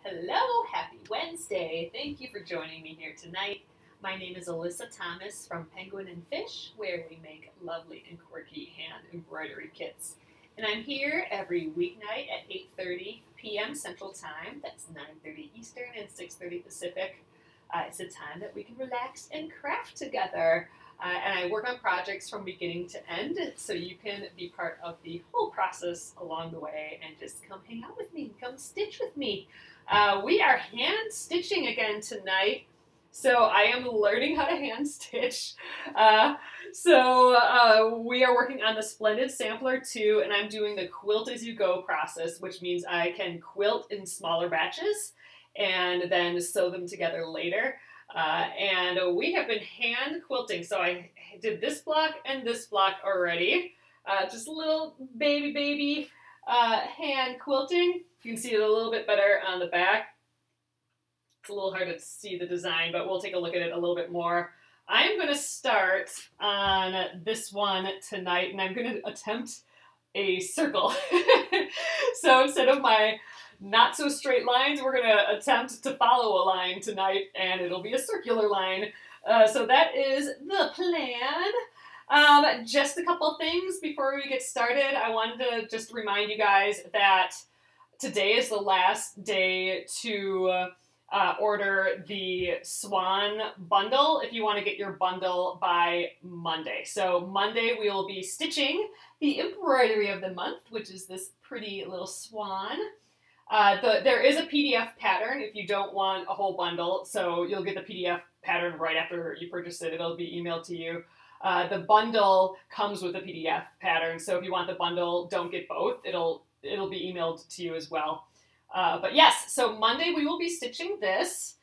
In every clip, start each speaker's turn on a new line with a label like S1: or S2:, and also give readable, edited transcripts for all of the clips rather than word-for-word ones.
S1: Hello, happy Wednesday. Thank you for joining me here tonight. My name is Alyssa Thomas from Penguin and Fish, where we make lovely and quirky hand embroidery kits. And I'm here every weeknight at 8:30 p.m. Central Time. That's 9:30 Eastern and 6:30 Pacific. It's a time that we can relax and craft together. And I work on projects from beginning to end, so you can be part of the whole process along the way and just come hang out with me, come stitch with me. We are hand stitching again tonight, so I am learning how to hand stitch. We are working on the Splendid Sampler 2, and I'm doing the quilt as you go process, which means I can quilt in smaller batches and then sew them together later. And we have been hand quilting, so I did this block and this block already. Just a little baby hand quilting. You can see it a little bit better on the back. It's a little hard to see the design, but we'll take a look at it a little bit more. I'm going to start on this one tonight, and I'm going to attempt a circle. So instead of my not so straight lines, we're going to attempt to follow a line tonight, and it'll be a circular line. So that is the plan. Just a couple things before we get started. I wanted to just remind you guys that today is the last day to order the Swan bundle if you want to get your bundle by Monday. So Monday we will be stitching the embroidery of the month, which is this pretty little swan. There is a PDF pattern if you don't want a whole bundle, so you'll get the PDF pattern right after you purchase it. It'll be emailed to you. The bundle comes with a PDF pattern, so if you want the bundle, don't get both. It'll be emailed to you as well. But yes, so Monday we will be stitching this,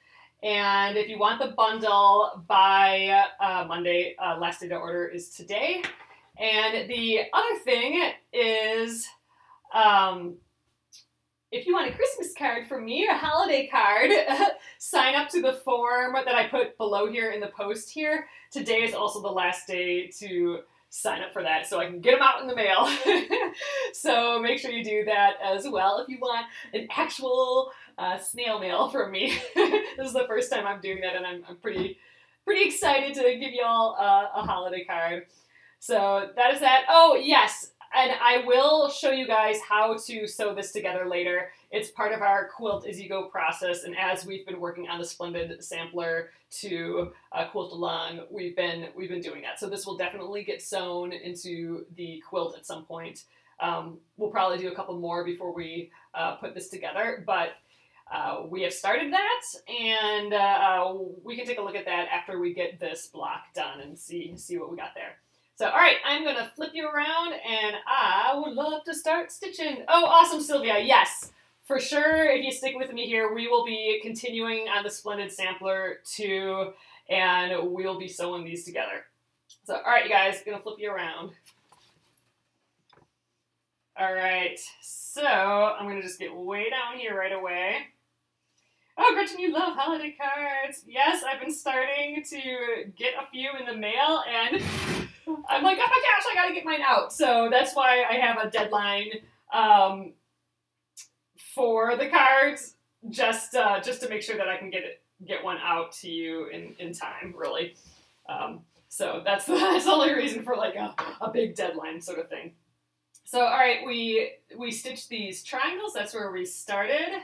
S1: and if you want the bundle by Monday, last day to order is today. And the other thing is, if you want a Christmas card from me, or a holiday card, sign up to the form that I put below here in the post here. Today is also the last day to sign up for that, so I can get them out in the mail. So make sure you do that as well if you want an actual snail mail from me. This is the first time I'm doing that, and I'm pretty excited to give you all a holiday card. So that is that. Oh, yes. And I will show you guys how to sew this together later. It's part of our quilt as you go process, and as we've been working on the Splendid Sampler to quilt along, we've been doing that. So this will definitely get sewn into the quilt at some point. We'll probably do a couple more before we put this together, but we have started that, and we can take a look at that after we get this block done and see what we got there. So, all right, I'm going to flip you around, and I would love to start stitching. Oh, awesome, Sylvia. Yes, for sure, if you stick with me here, we will be continuing on the Splendid Sampler 2, and we'll be sewing these together. So, all right, you guys, going to flip you around. All right, so I'm going to just get way down here right away. Oh, Gretchen, you love holiday cards. Yes, I've been starting to get a few in the mail, and I'm like, oh my gosh, I gotta get mine out. So that's why I have a deadline for the cards, just to make sure that I can get one out to you in time, really. So that's the only reason for like a big deadline sort of thing. So all right, we stitched these triangles. That's where we started.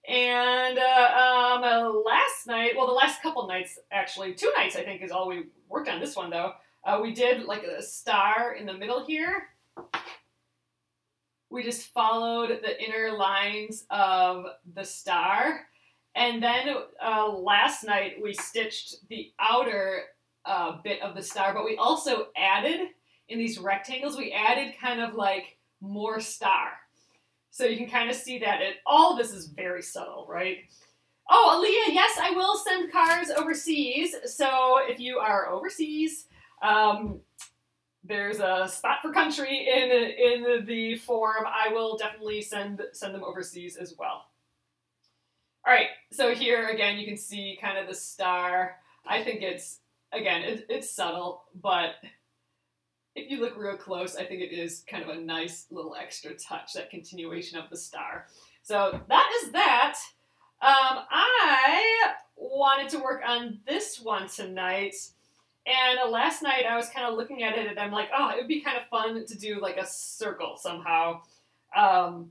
S1: And last night, well, the last couple nights, actually, 2 nights, I think, is all we worked on this one, though. We did like a star in the middle here. We just followed the inner lines of the star. And then last night, we stitched the outer bit of the star, but we also added, in these rectangles, we added kind of like more star. So you can kind of see that all of this is very subtle, right? Oh, Aaliyah, yes, I will send cards overseas. So if you are overseas, there's a spot for country in the form. I will definitely send them overseas as well. All right, so here again, you can see kind of the star. I think it's subtle, but if you look real close, I think it is kind of a nice little extra touch, that continuation of the star. So that is that. I wanted to work on this one tonight. And last night I was kind of looking at it and I'm like, oh, it would be kind of fun to do like a circle somehow. Um,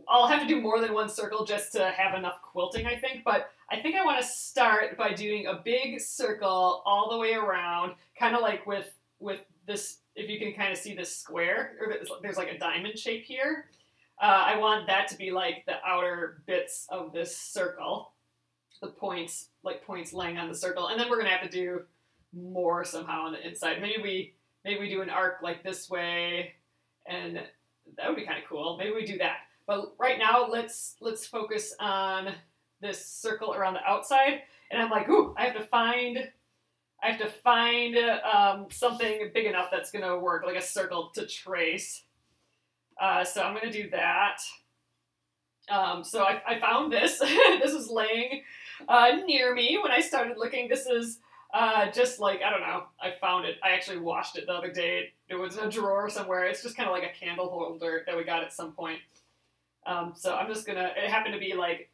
S1: I'll have to do more than one circle just to have enough quilting, I think. But I think I want to start by doing a big circle all the way around, kind of like with this, if you can kind of see this square, or there's like a diamond shape here. I want that to be like the outer bits of this circle, the points, like points laying on the circle. And then we're going to have to do more somehow on the inside. Maybe we do an arc like this way, and that would be kind of cool. Maybe we do that. But right now, let's focus on this circle around the outside. And I'm like, ooh, I have to find something big enough that's gonna work, like a circle to trace. So I'm gonna do that. So I found this. This was laying near me when I started looking. This is just like, I don't know, I found it. I actually washed it the other day. It was in a drawer somewhere. It's just kind of like a candle holder that we got at some point. So I'm just gonna, it happened to be like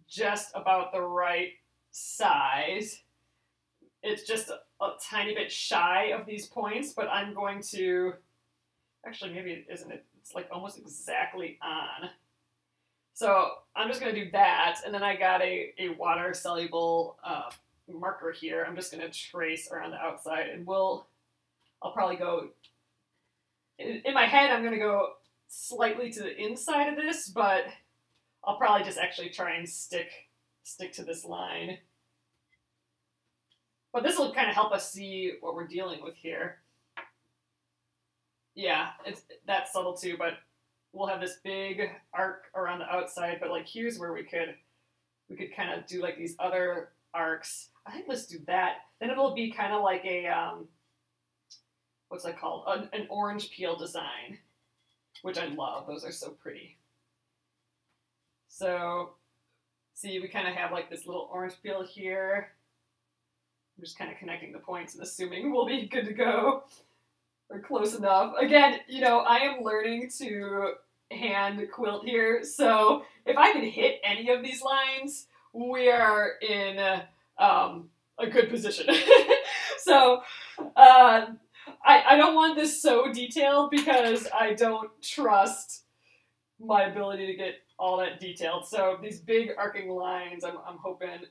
S1: just about the right size. It's just a tiny bit shy of these points, but I'm going to, actually maybe it isn't, it's like almost exactly on. So I'm just gonna do that, and then I got a water soluble marker here. I'm just gonna trace around the outside, and I'll probably go, in my head I'm gonna go slightly to the inside of this, but I'll probably just actually try and stick to this line. But this will kind of help us see what we're dealing with here. Yeah, that's subtle too, but we'll have this big arc around the outside, but like here's where we could kind of do like these other arcs. I think let's do that. Then it'll be kind of like a, what's that called? An orange peel design, which I love. Those are so pretty. So, see, we kind of have like this little orange peel here. I'm just kind of connecting the points and assuming we'll be good to go. Or close enough. Again, you know, I am learning to hand quilt here, so if I can hit any of these lines, we are in a good position. So, I don't want this so detailed because I don't trust my ability to get all that detailed. So these big arcing lines, I'm hoping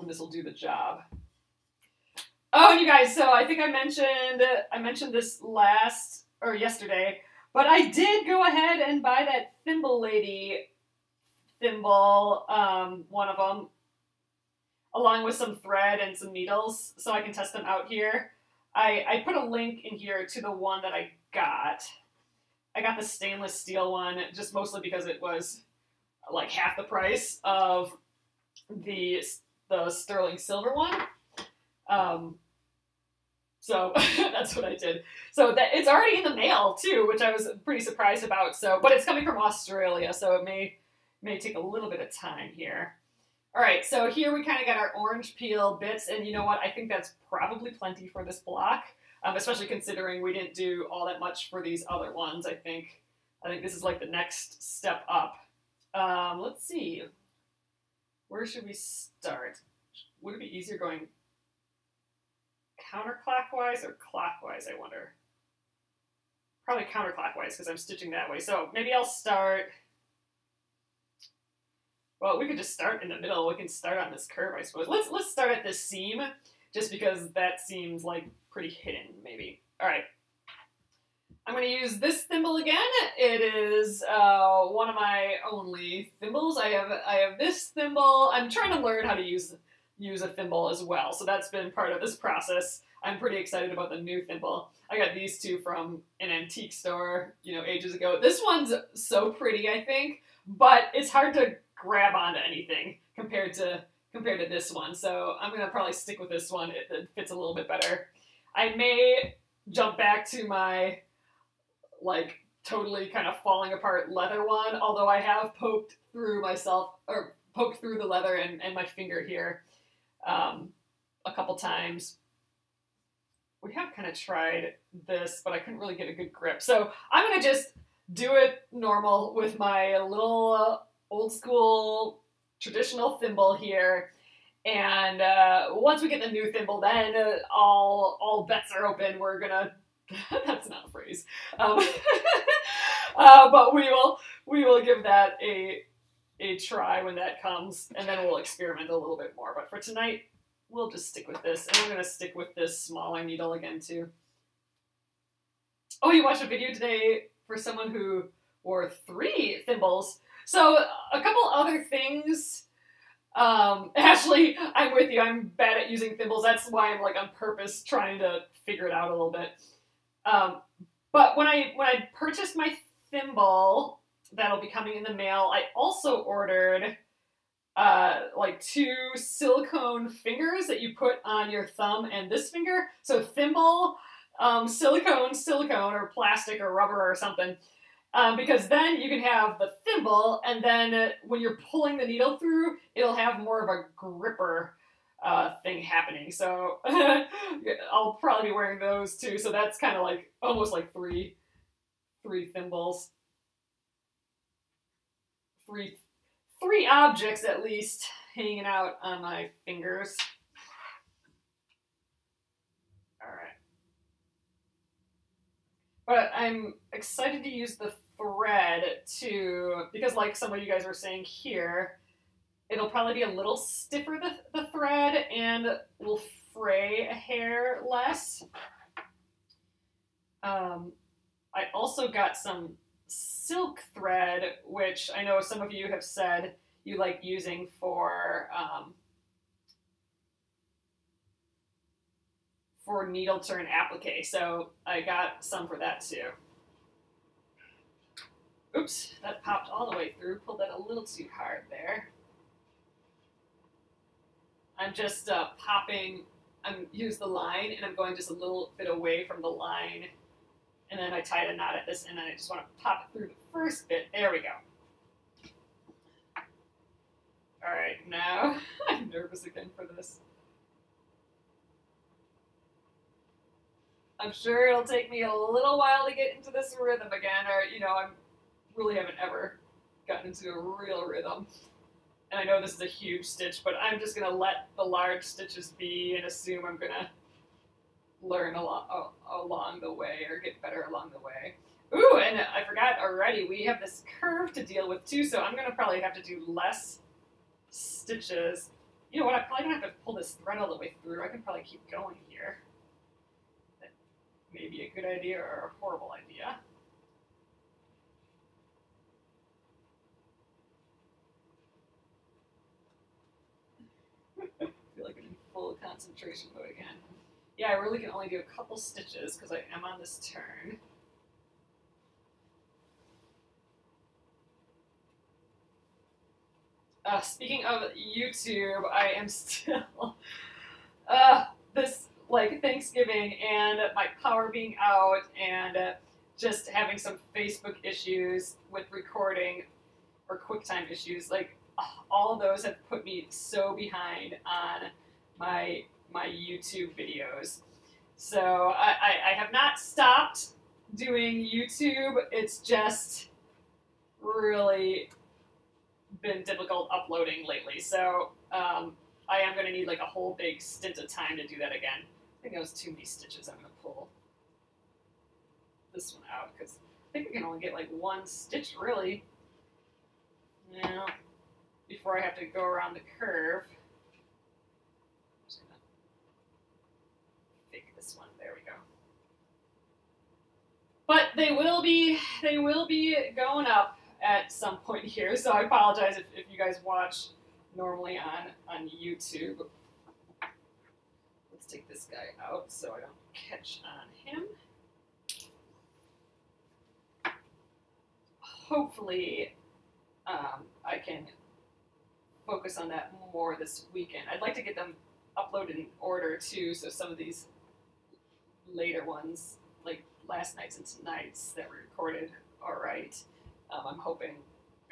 S1: this will do the job. Oh, and you guys, so I think I mentioned this yesterday, but I did go ahead and buy that Thimble Lady thimble, one of them, along with some thread and some needles, so I can test them out here. I put a link in here to the one that I got. I got the stainless steel one, just mostly because it was like half the price of the sterling silver one. So that's what I did. So it's already in the mail too, which I was pretty surprised about. So, but it's coming from Australia, so it may take a little bit of time here. All right, so here we kind of got our orange peel bits, and you know what? I think that's probably plenty for this block, especially considering we didn't do all that much for these other ones. I think this is like the next step up. Let's see. Where should we start? Would it be easier going counterclockwise or clockwise, I wonder? Probably counterclockwise because I'm stitching that way. So maybe I'll start, well, we could just start in the middle. We can start on this curve, I suppose. Let's start at this seam, just because that seems like pretty hidden, maybe. All right. I'm going to use this thimble again. It is one of my only thimbles. I have this thimble. I'm trying to learn how to use a thimble as well, so that's been part of this process. I'm pretty excited about the new thimble. I got these two from an antique store, you know, ages ago. This one's so pretty, I think, but it's hard to grab onto anything compared to this one. So I'm gonna probably stick with this one. It fits a little bit better. I may jump back to my like totally kind of falling apart leather one, although I have poked through the leather and my finger here a couple times. We have kind of tried this, but I couldn't really get a good grip. So I'm going to just do it normal with my little old school traditional thimble here. And once we get the new thimble, then all bets are open. We're gonna, that's not a phrase, but we will give that a try when that comes, and then we'll experiment a little bit more. But for tonight, we'll just stick with this, and I'm gonna stick with this smaller needle again too. Oh, you watched a video today for someone who wore 3 thimbles. So a couple other things. Ashley, I'm with you. I'm bad at using thimbles. That's why I'm like on purpose trying to figure it out a little bit. But when I purchased my thimble that'll be coming in the mail, I also ordered like 2 silicone fingers that you put on your thumb and this finger. So thimble, silicone or plastic or rubber or something. Because then you can have the thimble, and then when you're pulling the needle through, it'll have more of a gripper thing happening. So I'll probably be wearing those too. So that's kind of like almost like three thimbles, three objects at least hanging out on my fingers. All right, but I'm excited to use the thread too, because like some of you guys were saying here, it'll probably be a little stiffer, the thread, and will fray a hair less. I also got some silk thread, which I know some of you have said you like using for needle turn applique, so I got some for that too. Oops, that popped all the way through. Pulled that a little too hard there. I'm just use the line, and I'm going just a little bit away from the line, and then I tied a knot at this, and then I just want to pop it through the first bit. There we go. All right, now I'm nervous again for this. I'm sure it'll take me a little while to get into this rhythm again, or, you know, I really haven't ever gotten into a real rhythm. And I know this is a huge stitch, but I'm just going to let the large stitches be and assume I'm going to learn along the way, or get better along the way. Ooh, and I forgot already, we have this curve to deal with too, so I'm going to probably have to do less stitches. You know what, I probably don't have to pull this thread all the way through. I can probably keep going here. That may be a good idea or a horrible idea. I feel like I'm in full concentration mode again. Yeah, I really can only do a couple stitches because I am on this turn. Speaking of YouTube, I am still this like Thanksgiving and my power being out and just having some Facebook issues with recording or QuickTime issues. Like all of those have put me so behind on my YouTube videos. So I have not stopped doing YouTube. It's just really been difficult uploading lately. So I am going to need like a whole big stint of time to do that again. I think that was too many stitches. I'm going to pull this one out because I think I can only get like one stitch really. Now, before I have to go around the curve. I'm just going to fake this one. There we go. But they will be going up at some point here, so I apologize if you guys watch normally on YouTube. Let's take this guy out so I don't catch on him. Hopefully I can focus on that more this weekend. I'd like to get them uploaded in order too, so some of these later ones, like last night's and tonight's that were recorded, all right. I'm hoping,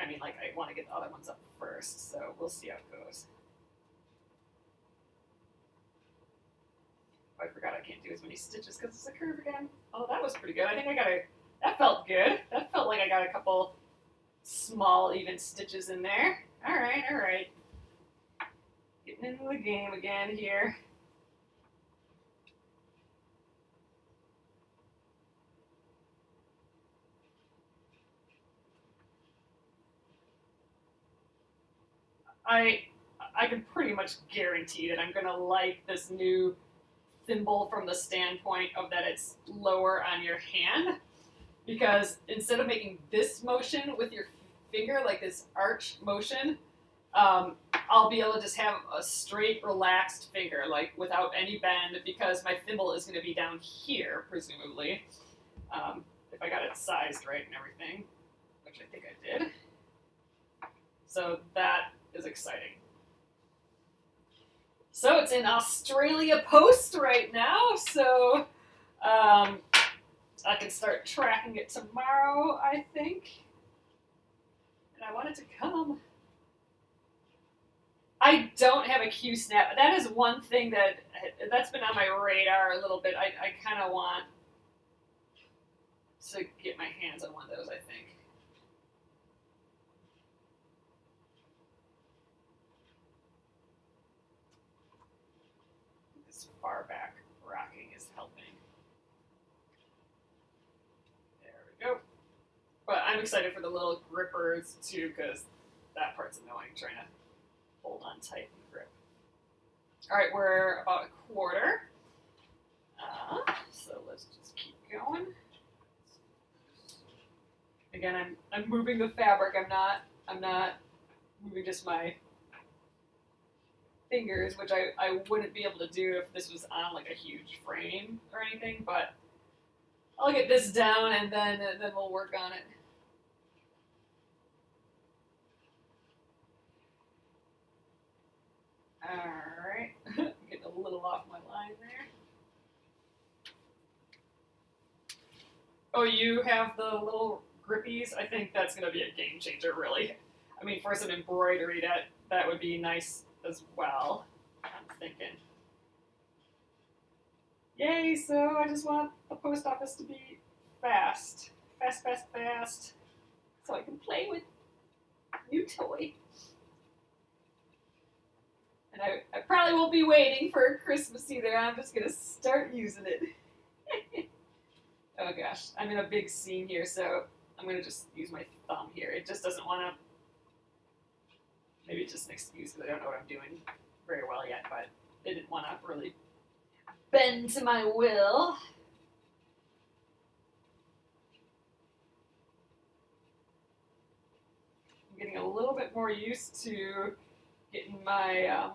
S1: I mean, like, I want to get the other ones up first, so we'll see how it goes. Oh, I forgot I can't do as many stitches because it's a curve again. Oh, that was pretty good. I think that felt good. That felt like I got a couple small, even stitches in there. All right, all right. Getting into the game again here. I can pretty much guarantee that I'm gonna like this new thimble from the standpoint of that it's lower on your hand, because instead of making this motion with your finger, like this arch motion, I'll be able to just have a straight, relaxed finger, like without any bend, because my thimble is going to be down here, presumably, if I got it sized right and everything, which I think I did. So that is exciting. So it's in Australia Post right now, so I can start tracking it tomorrow, I think. And I want it to come. I don't have a Q-snap. That is one thing that's been on my radar a little bit. I kind of want to get my hands on one of those, I think. This far back rocking is helping. There we go. But I'm excited for the little grippers too, because that part's annoying, trying to hold on tight and grip. All right, we're about a quarter. So let's just keep going. Again, I'm moving the fabric. I'm not moving just my fingers, which I wouldn't be able to do if this was on like a huge frame or anything. But I'll get this down and then we'll work on it. Alright, getting a little off my line there. Oh, you have the little grippies? I think that's going to be a game changer, really. I mean, for some embroidery, that would be nice as well, I'm thinking. Yay, so I just want the post office to be fast. Fast, fast, fast. So I can play with a new toy. And I probably won't be waiting for Christmas either. I'm just going to start using it. Oh gosh, I'm in a big seam here, so I'm going to just use my thumb here. It just doesn't want to... Maybe it's just an excuse because I don't know what I'm doing very well yet, but it didn't want to really bend to my will. I'm getting a little bit more used to getting my,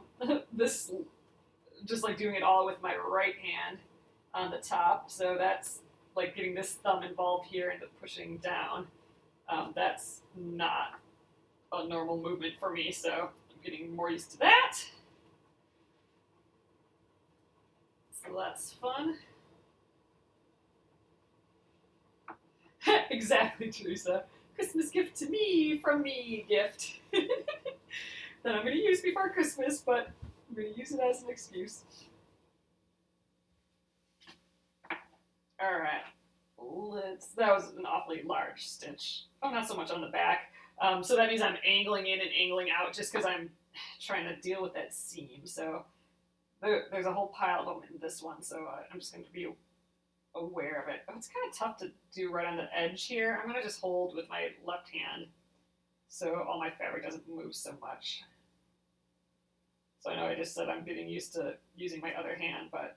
S1: this, just like doing it all with my right hand on the top. So that's like getting this thumb involved here and the pushing down. That's not a normal movement for me, so I'm getting more used to that. So that's fun. Exactly, Teresa. Christmas gift to me, from me gift. That I'm going to use before Christmas, but I'm going to use it as an excuse. Alright, that was an awfully large stitch. Oh, not so much on the back. So that means I'm angling in and angling out just because I'm trying to deal with that seam. So there's a whole pile of them in this one, so I'm just going to be aware of it. Oh, it's kind of tough to do right on the edge here. I'm going to just hold with my left hand so all my fabric doesn't move so much. So I know I just said I'm getting used to using my other hand, but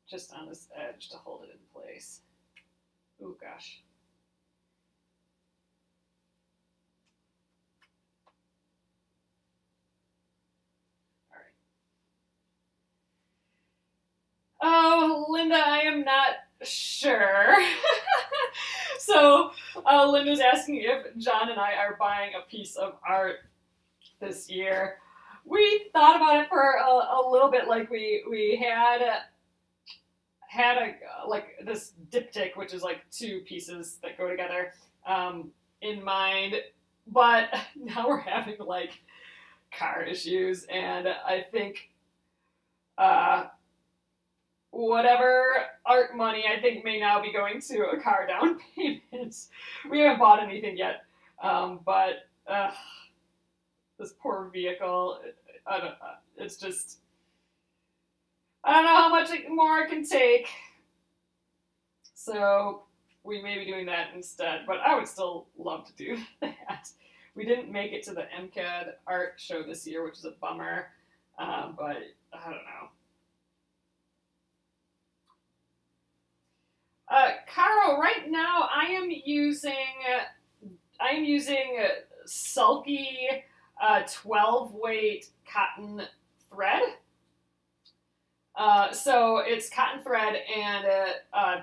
S1: just on this edge to hold it in place. Oh gosh. All right. Oh, Linda, I am not sure. So Linda's asking if John and I are buying a piece of art this year. We thought about it for a little bit. Like we had a like this diptych, which is like two pieces that go together, in mind, but now we're having like car issues, and I think whatever art money I think may now be going to a car down payment. We haven't bought anything yet. But this poor vehicle, I don't, it's just, I don't know how much more it can take. So we may be doing that instead, but I would still love to do that. We didn't make it to the MCAD art show this year, which is a bummer, but I don't know. Caro, right now I am using Sulky 12 weight cotton thread. So it's cotton thread, and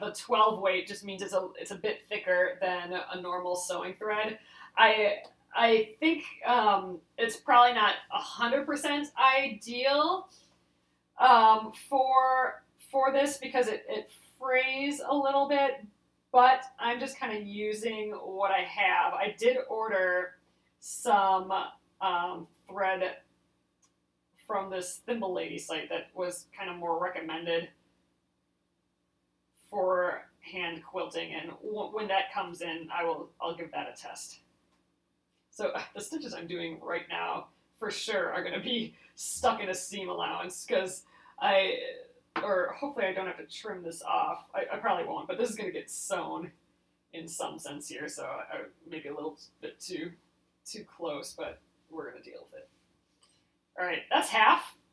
S1: the 12 weight just means it's a bit thicker than a normal sewing thread. I think it's probably not 100% ideal for this because it frays a little bit, but I'm just kind of using what I have. I did order some thread from this Thimble Lady site that was kind of more recommended for hand quilting, and when that comes in, I'll give that a test. So the stitches I'm doing right now for sure are going to be stuck in a seam allowance because hopefully I don't have to trim this off. I probably won't, but this is going to get sewn in some sense here, so maybe a little bit too close, but we're going to deal with it. All right, that's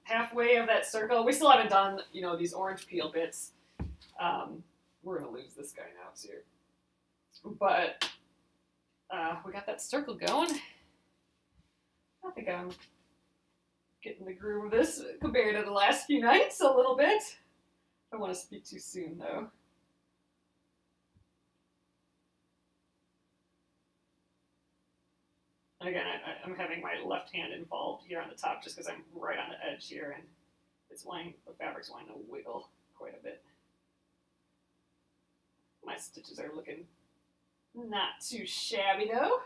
S1: halfway of that circle. We still haven't done, these orange peel bits. We're going to lose this guy now too. But we got that circle going. I think I'm getting the groove of this compared to the last few nights a little bit. I don't want to speak too soon though. And again, I'm having my left hand involved here on the top just because I'm right on the edge here, and the fabric's wanting to wiggle quite a bit. My stitches are looking not too shabby though.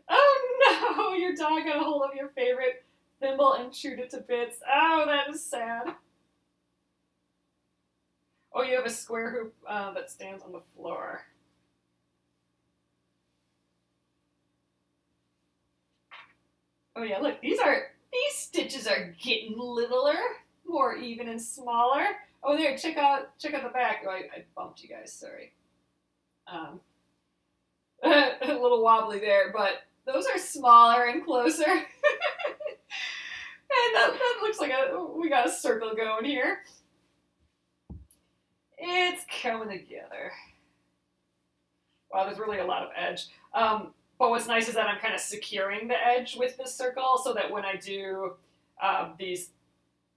S1: Oh no, your dog got a hold of your favorite thimble and chewed it to bits. Oh, that is sad. Oh, you have a square hoop that stands on the floor. Oh yeah, look, these stitches are getting littler, more even and smaller. Oh, there, check out the back. Oh, I bumped you guys, sorry. A little wobbly there, but those are smaller and closer. And that looks like we got a circle going here. It's coming together. Wow, there's really a lot of edge. But what's nice is that I'm kind of securing the edge with this circle so that when I do these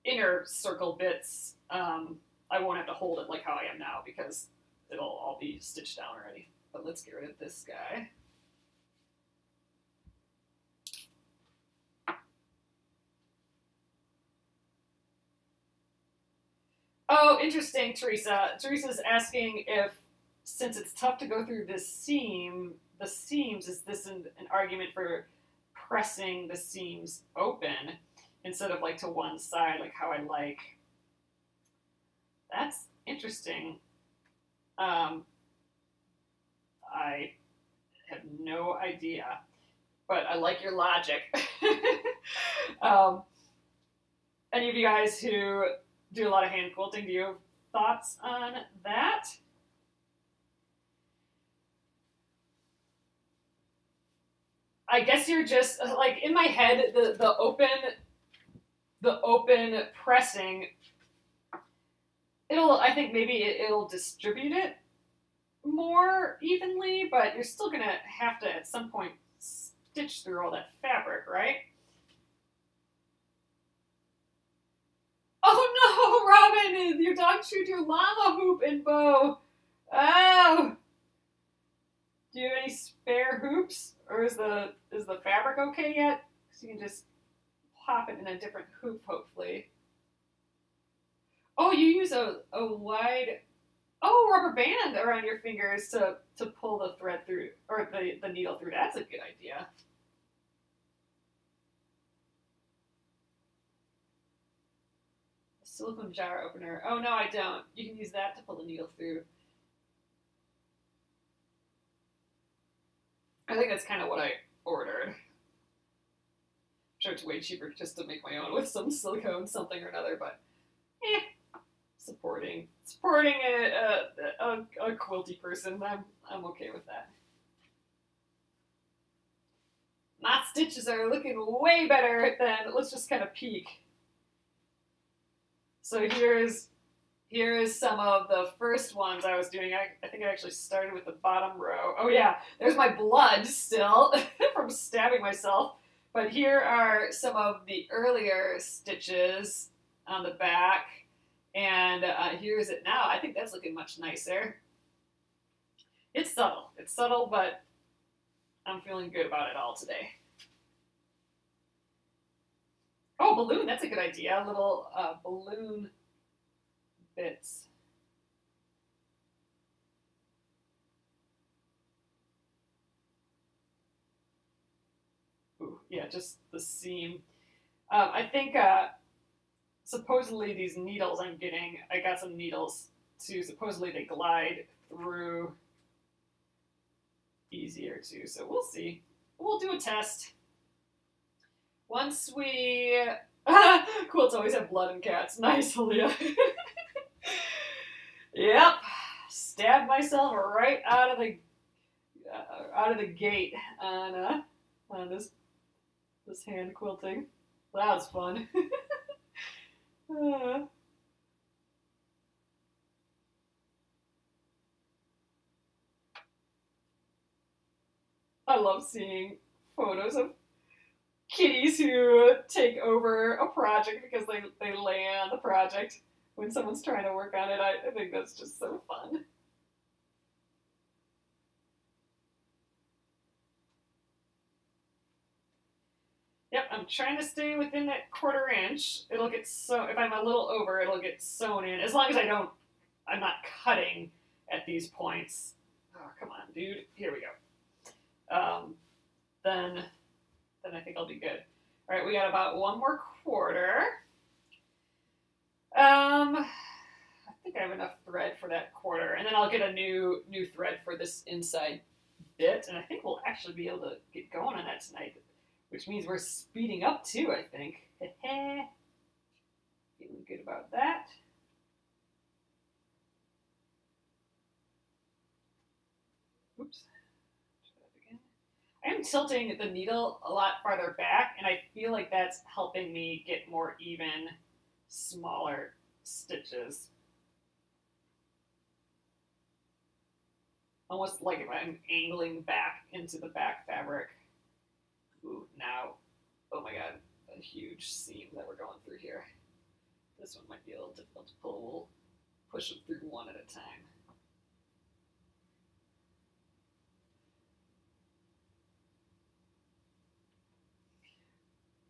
S1: inner circle bits, I won't have to hold it like how I am now because it'll all be stitched down already. But let's get rid of this guy. Oh, interesting, Teresa. Teresa's asking if, since it's tough to go through the seams, is this an argument for pressing the seams open instead of like to one side, like how I like? That's interesting. I have no idea, but I like your logic. Any of you guys who do a lot of hand quilting, do you have thoughts on that? I guess you're just like in my head, the open pressing, I think maybe it'll distribute it more evenly, but you're still gonna have to at some point stitch through all that fabric, right? Oh no, Robin, your dog chewed your llama hoop and bow. Oh. Do you have any spare hoops? Or is the fabric okay yet? Because you can just pop it in a different hoop, hopefully. Oh, you use a wide rubber band around your fingers to pull the thread through, or the needle through. That's a good idea. A silicone jar opener. Oh no, I don't. You can use that to pull the needle through. I think that's kind of what I ordered. I'm sure it's way cheaper just to make my own with some silicone something or another, but supporting a quilty person, I'm okay with that. My stitches are looking way better than, let's just kind of peek. So here is some of the first ones I was doing. I think I actually started with the bottom row. Oh yeah, there's my blood still from stabbing myself. But here are some of the earlier stitches on the back. And here's it now. I think that's looking much nicer. It's subtle, but I'm feeling good about it all today. Oh, balloon, that's a good idea. Little balloon bits. Ooh, yeah, just the seam. I think supposedly these needles I'm getting, I got some needles too. Supposedly they glide through easier too. So we'll see. We'll do a test. Once we... Quilts always have blood and cats. Nice, Aaliyah. Yep. Stabbed myself right out of the gate on this hand quilting. That was fun. I love seeing photos of kitties who take over a project because they lay on the project when someone's trying to work on it. I think that's just so fun. Yep, I'm trying to stay within that 1/4 inch. It'll get sewn, if I'm a little over, it'll get sewn in. As long as I'm not cutting at these points. Oh, come on, dude. Here we go. Then I think I'll be good. All right, we got about 1 more 1/4. I think I have enough thread for that 1/4, and then I'll get a new thread for this inside bit, and I think we'll actually be able to get going on that tonight, which means we're speeding up too, I think. Feeling good about that. Oops. I am tilting the needle a lot farther back, and I feel like that's helping me get more even, smaller stitches. Almost like if I'm angling back into the back fabric. Ooh, now, oh my god, a huge seam that we're going through here. This one might be a little difficult to pull. We'll push them through one at a time.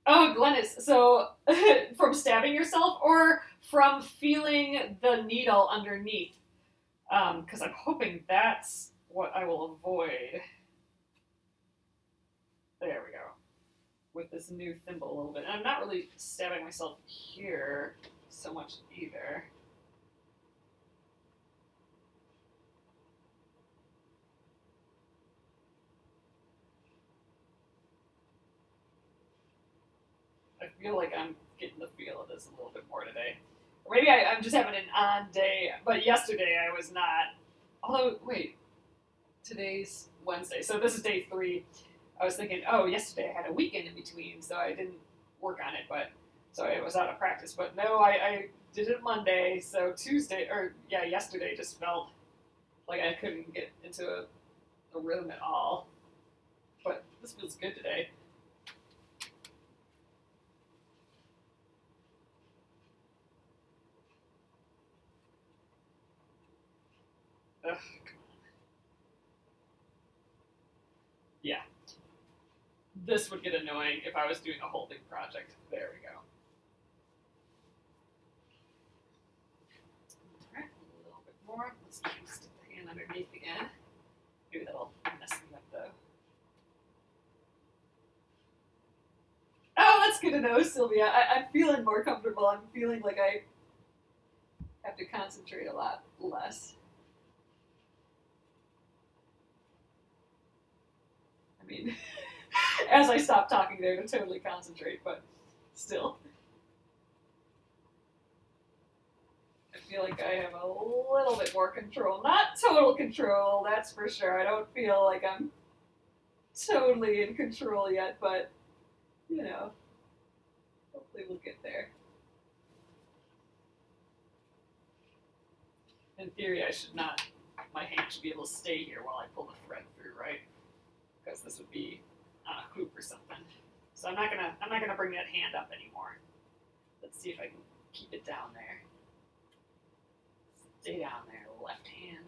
S1: Oh, Glennis, so from stabbing yourself or from feeling the needle underneath? Because I'm hoping that's what I will avoid. There we go. With this new thimble a little bit. And I'm not really stabbing myself here so much either. I feel like I'm getting the feel of this a little bit more today. Or maybe I'm just having an on day, but yesterday I was not. Although, wait, today's Wednesday, so this is day 3. I was thinking, oh, yesterday I had a weekend in between, so I didn't work on it, but so I was out of practice. But no, I did it Monday, so Tuesday, or yeah, yesterday just felt like I couldn't get into a rhythm at all. But this feels good today. Ugh, come on. Yeah. This would get annoying if I was doing a whole big project. There we go. Alright, a little bit more. Let's stick the hand underneath again. Maybe that'll mess me up though. Oh, that's good to know, Sylvia. I'm feeling more comfortable. I'm feeling like I have to concentrate a lot less. mean, as I stop talking there to totally concentrate, but still. I feel like I have a little bit more control. Not total control, that's for sure. I don't feel like I'm totally in control yet, but, you know, hopefully we'll get there. In theory, my hand should be able to stay here while I pull the thread through, right? Because this would be on a hoop or something. So I'm not gonna bring that hand up anymore. Let's see if I can keep it down there. Stay down there, left hand.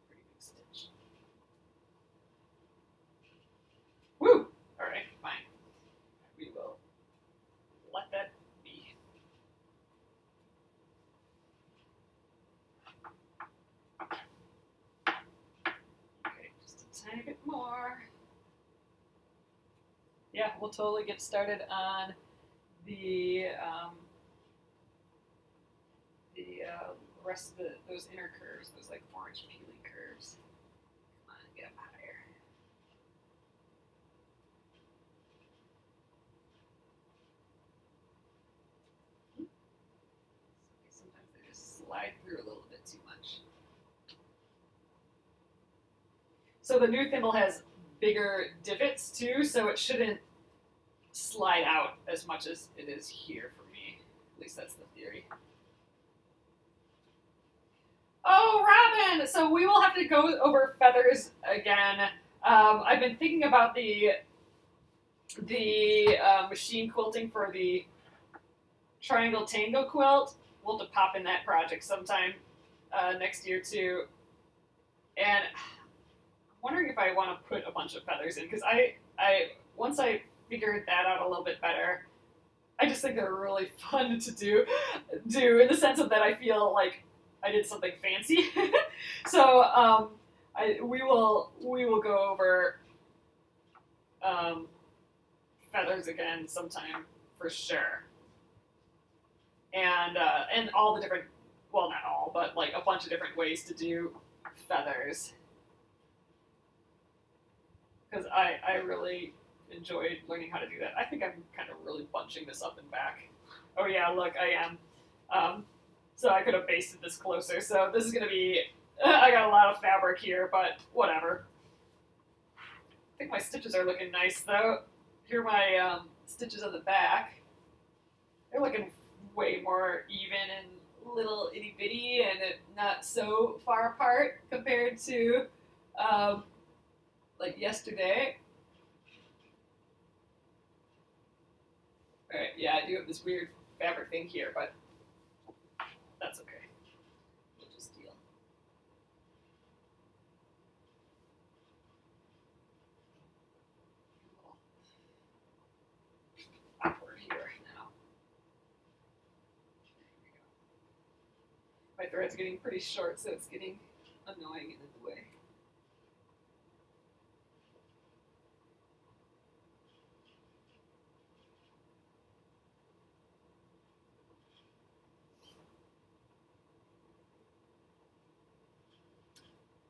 S1: Pretty big stitch. Woo! Alright, fine. We will let that be. Okay, just a tiny bit more. Yeah, we'll totally get started on the rest of those inner curves, those like orange peely curves. Come on, get up higher. Sometimes they just slide through a little bit too much. So the new thimble has bigger divots too, so it shouldn't slide out as much as it is here for me. At least that's the theory. Oh, Robin! So we will have to go over feathers again. I've been thinking about the machine quilting for the Triangle Tango quilt. We'll have to pop in that project sometime next year too. And I'm wondering if I want to put a bunch of feathers in, because once I figured that out a little bit better, I just think they're really fun to do in the sense of that I feel like I did something fancy. So we will go over feathers again sometime for sure, and all the different, well, not all, but like a bunch of different ways to do feathers, because I really enjoyed learning how to do that. I think I'm kind of really bunching this up and back. Oh yeah, look, I am. So I could have basted this closer. So this is going to be, I got a lot of fabric here, but whatever. I think my stitches are looking nice though. Here are my stitches on the back. They're looking way more even and little itty bitty and not so far apart compared to like yesterday. Alright, yeah, I do have this weird fabric thing here, but that's okay. We'll just deal. Awkward here now. There we go. My thread's getting pretty short, so it's getting annoying and in the way.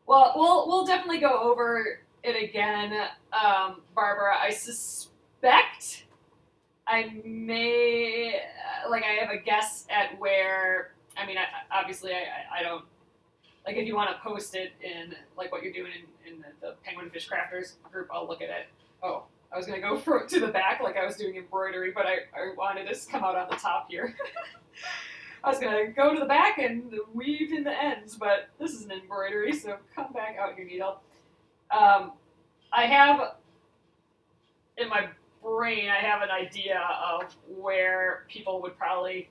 S1: Well, we'll definitely go over it again, Barbara. I suspect I may, like, I have a guess at where. I mean, obviously, I don't, like, if you want to post it in, like, what you're doing in the Penguin Fish Crafters group, I'll look at it. Oh, I was going to go to the back like I was doing embroidery, but I wanted this to come out on the top here. I was going to go to the back and weave in the ends, but this is an embroidery, so come back out your needle. I have, in my brain, I have an idea of where people would probably,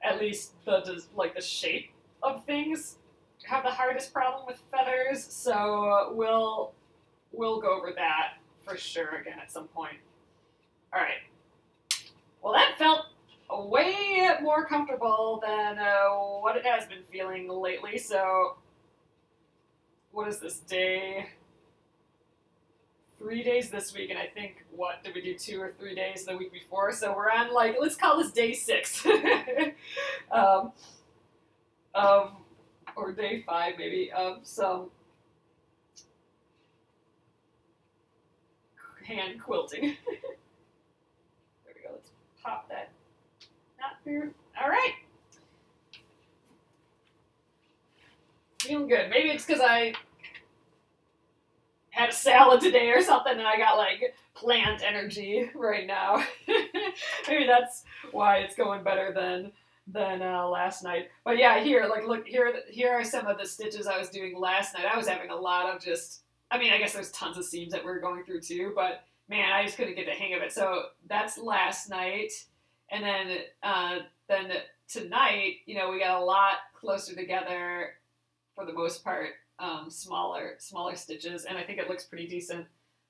S1: at least the shape of things, have the hardest problem with feathers, so we'll go over that for sure again at some point. All right. Well, that felt way more comfortable than what it has been feeling lately. So, what is this, day? 3 days this week, and I think, what, did we do 2 or 3 days the week before? So we're on, like, let's call this day 6. Or day 5, maybe, of some hand quilting. There we go. Let's pop that knot through. All right. Feeling good. Maybe it's because I had a salad today or something and I got like plant energy right now. Maybe that's why it's going better than last night. But yeah, here, like, look, here are some of the stitches I was doing last night. I was having a lot of just, I mean, I guess there's tons of seams that we're going through too, but man, I just couldn't get the hang of it. So that's last night. And then tonight, you know, we got a lot closer together for the most part, smaller stitches, and I think it looks pretty decent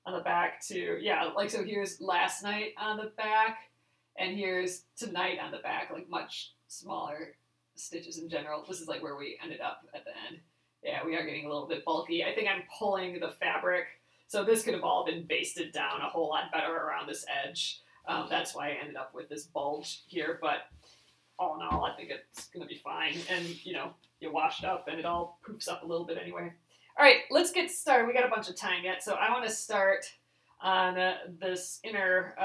S1: on the back too. Yeah, like, so here's last night on the back, and here's tonight on the back, like much smaller stitches in general. This is like where we ended up at the end. Yeah, we are getting a little bit bulky. I think I'm pulling the fabric, so this could have all been basted down a whole lot better around this edge. That's why I ended up with this bulge here, but all in all, I think it's going to be fine. And, you know, you wash it up and it all poofs up a little bit anyway. All right, let's get started. We got a bunch of time yet, so I want to start on this inner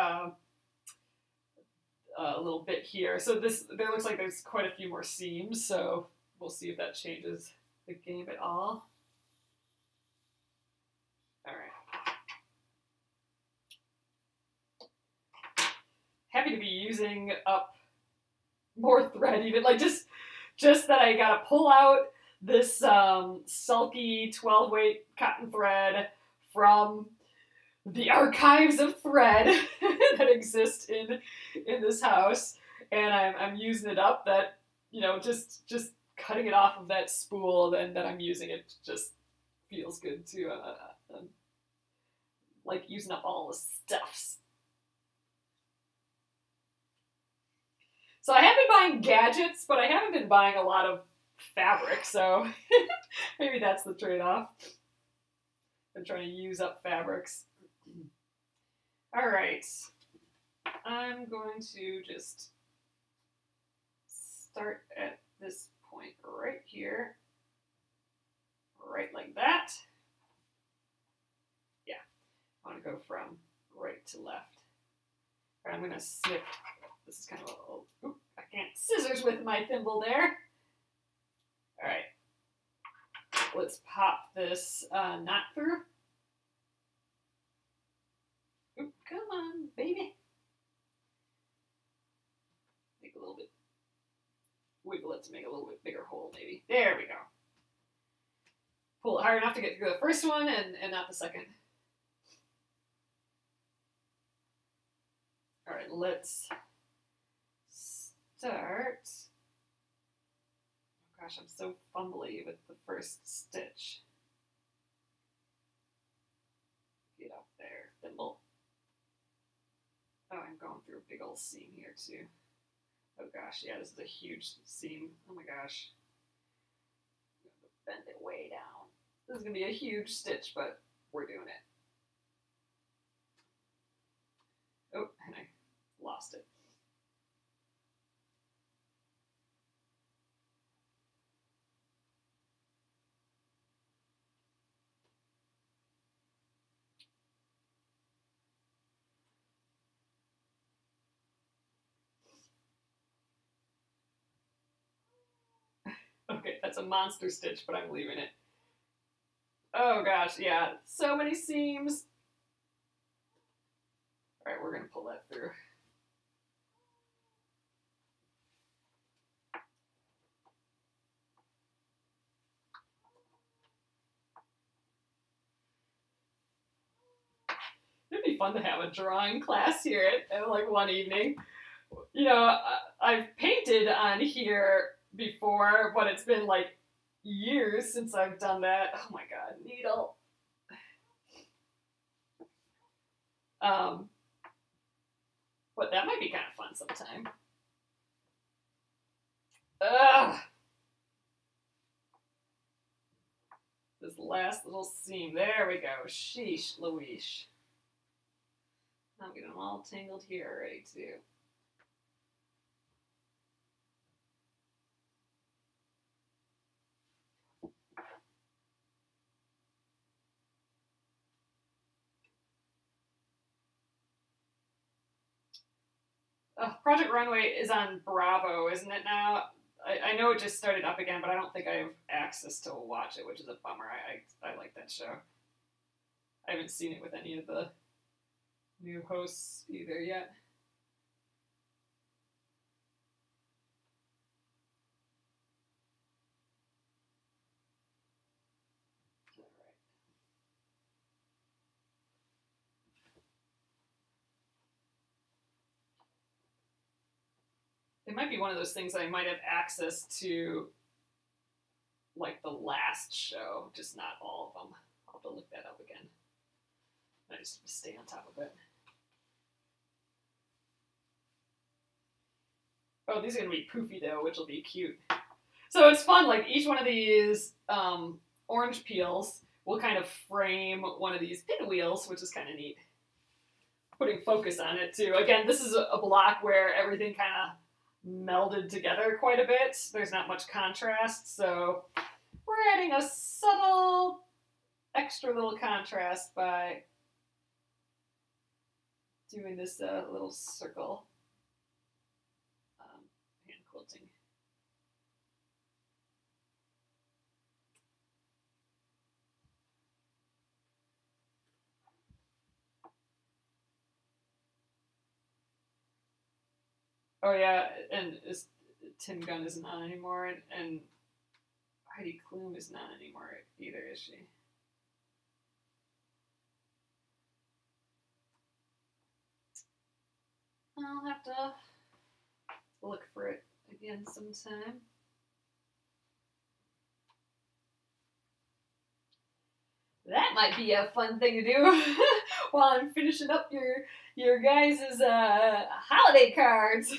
S1: little bit here. So there looks like there's quite a few more seams, so we'll see if that changes the game at all. All right. Happy to be using up more thread, even like just that I gotta pull out this sulky 12 weight cotton thread from the archives of thread that exist in this house, and I'm using it up. That, you know, just cutting it off of that spool and that I'm using it just feels good to like using up all the stuffs. So I have been buying gadgets, but I haven't been buying a lot of fabric, so maybe that's the trade-off. I'm trying to use up fabrics. All right. I'm going to just start at this point right here. Right like that. Yeah. I want to go from right to left. All right, I'm going to snip. This is kind of a, oop, I can't scissors with my thimble there. All right, let's pop this knot through. Oop, come on, baby. Make a little bit, wiggle it to make a little bit bigger hole, maybe. There we go. Pull it hard enough to get through the first one and not the second. All right, let's start. Oh gosh, I'm so fumbly with the first stitch. Get up there, thimble. Oh, I'm going through a big old seam here too. Oh gosh, yeah, this is a huge seam. Oh my gosh. I'm gonna bend it way down. This is gonna be a huge stitch, but we're doing it. Oh, and I lost it. Okay, that's a monster stitch, but I'm leaving it. Oh gosh, yeah, so many seams. All right, we're gonna pull that through. It'd be fun to have a drawing class here at like one evening. You know, I've painted on here before, but it's been like years since I've done that. Oh my god, needle. But that might be kind of fun sometime. Ugh. This last little seam. There we go. Sheesh Louise. I'm getting them all tangled here already too. Project Runway is on Bravo, isn't it now? I know it just started up again, but I don't think I have access to watch it, which is a bummer. I like that show. I haven't seen it with any of the new hosts either yet. It might be one of those things that I might have access to, like the last show, just not all of them. I'll have to look that up again. I just stay on top of it. Oh, these are going to be poofy though, which will be cute. So it's fun, like each one of these orange peels will kind of frame one of these pinwheels, which is kind of neat. Putting focus on it too. Again, this is a block where everything kind of melded together quite a bit. There's not much contrast, so we're adding a subtle extra little contrast by doing this little circle hand quilting. Oh yeah, and Tim Gunn isn't on anymore, and Heidi Klum isn't on anymore either, is she? I'll have to look for it again sometime. That might be a fun thing to do while I'm finishing up your guys' holiday cards.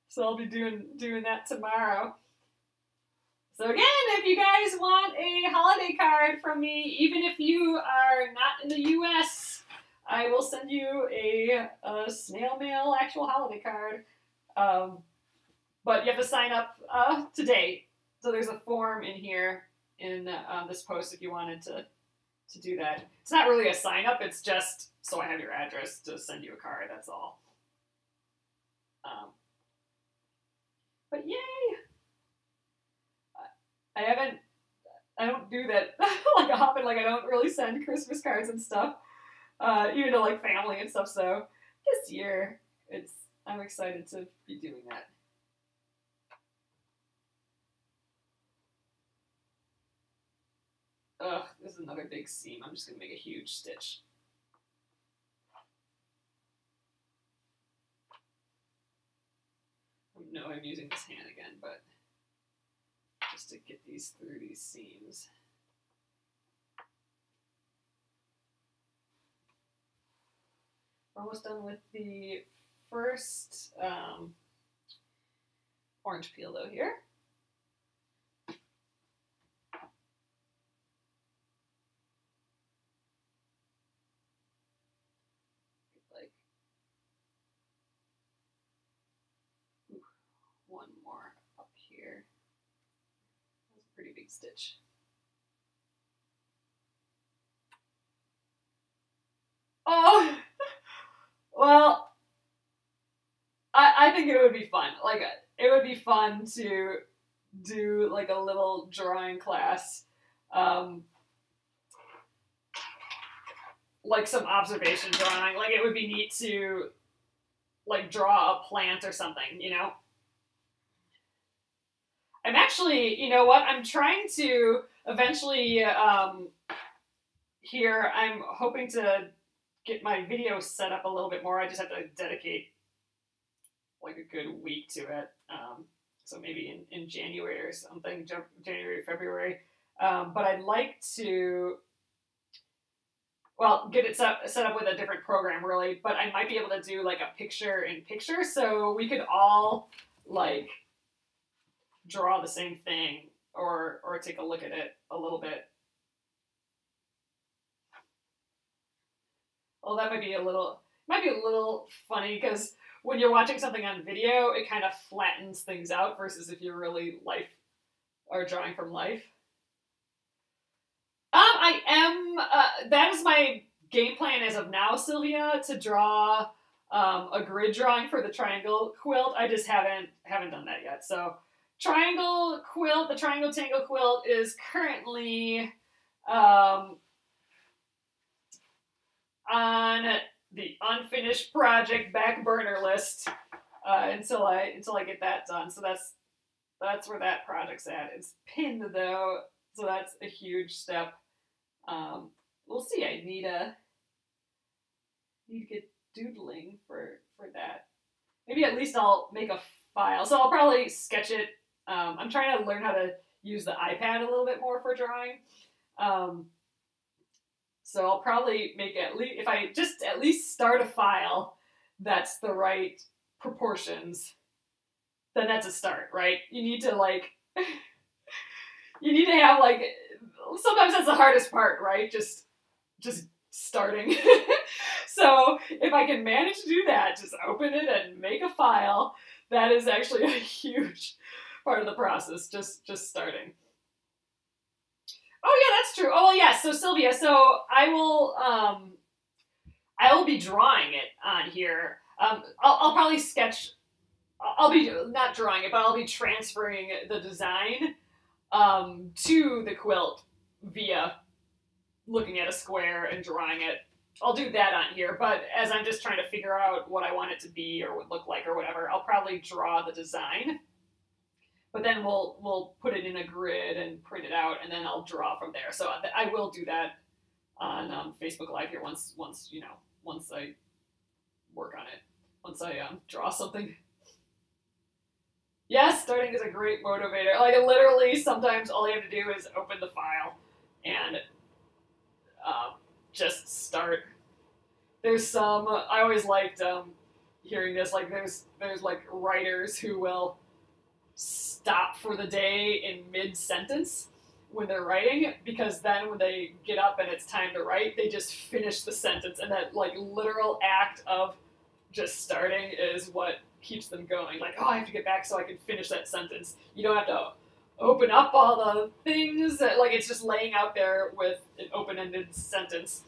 S1: So I'll be doing that tomorrow. So again, if you guys want a holiday card from me, even if you are not in the US, I will send you a snail mail actual holiday card. But you have to sign up today. So there's a form in here in this post if you wanted to do that. It's not really a sign up, it's just so I have your address to send you a card, that's all. But yay! I don't do that like often, like I don't really send Christmas cards and stuff, even to like family and stuff, so this year I'm excited to be doing that. Ugh, this is another big seam. I'm just gonna make a huge stitch. I know I'm using this hand again, but just to get these through these seams. We're almost done with the first orange peel though here. One more up here. That's a pretty big stitch. Oh, well, I think it would be fun. Like, it would be fun to do like a little drawing class, like some observation drawing. Like, it would be neat to like draw a plant or something, you know? I'm actually, you know what, I'm trying to eventually, here, I'm hoping to get my video set up a little bit more. I just have to dedicate like a good week to it. So maybe in January or something, January, February. But I'd like to, well, get it set up with a different program, really. But I might be able to do like a picture-in-picture, so we could all like draw the same thing or take a look at it a little bit. Well, that might be a little funny because when you're watching something on video, it kind of flattens things out versus if you're really drawing from life. I am, that is my game plan as of now, Sylvia, to draw a grid drawing for the triangle quilt. I just haven't done that yet. So triangle quilt, the triangle tangle quilt is currently on the unfinished project back burner list until I get that done. So that's where that project's at. It's pinned though, so that's a huge step. We'll see. I need to get doodling for that. Maybe at least I'll make a file. So I'll probably sketch it. I'm trying to learn how to use the iPad a little bit more for drawing. So I'll probably make at least, if I just at least start a file that's the right proportions, then that's a start, right? You need to you need to have sometimes that's the hardest part, right? Just starting. So if I can manage to do that, just open it and make a file, that is actually a huge part of the process, just starting. Oh yeah, that's true. Oh well, yeah. So Sylvia, so I will be drawing it on here. I'll probably sketch. I'll be not drawing it, but I'll be transferring the design to the quilt via looking at a square and drawing it. I'll do that on here, but as I'm just trying to figure out what I want it to be or would look like or whatever, I'll probably draw the design. But then we'll put it in a grid and print it out, and then I'll draw from there. So I will do that on Facebook Live here once I work on it, once I draw something. Yes, starting is a great motivator. Like literally, sometimes all you have to do is open the file and just start. There's some I always liked hearing this. Like there's like writers who will stop for the day in mid-sentence when they're writing, because then when they get up and it's time to write, they just finish the sentence, and that like literal act of just starting is what keeps them going. Like, oh, I have to get back so I can finish that sentence. You don't have to open up all the things. Like it's just laying out there with an open-ended sentence.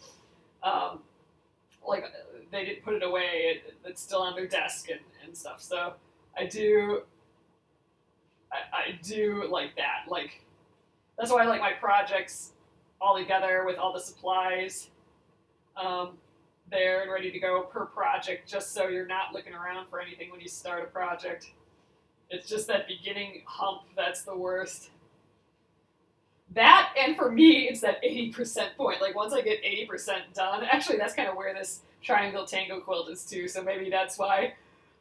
S1: Like they didn't put it away. It's still on their desk and stuff. So I do like that. Like that's why I like my projects all together with all the supplies there and ready to go per project, just so you're not looking around for anything when you start a project. It's just that beginning hump that's the worst. That, and for me, it's that 80% point. Like once I get 80% done, actually that's kind of where this triangle tango quilt is too, so maybe that's why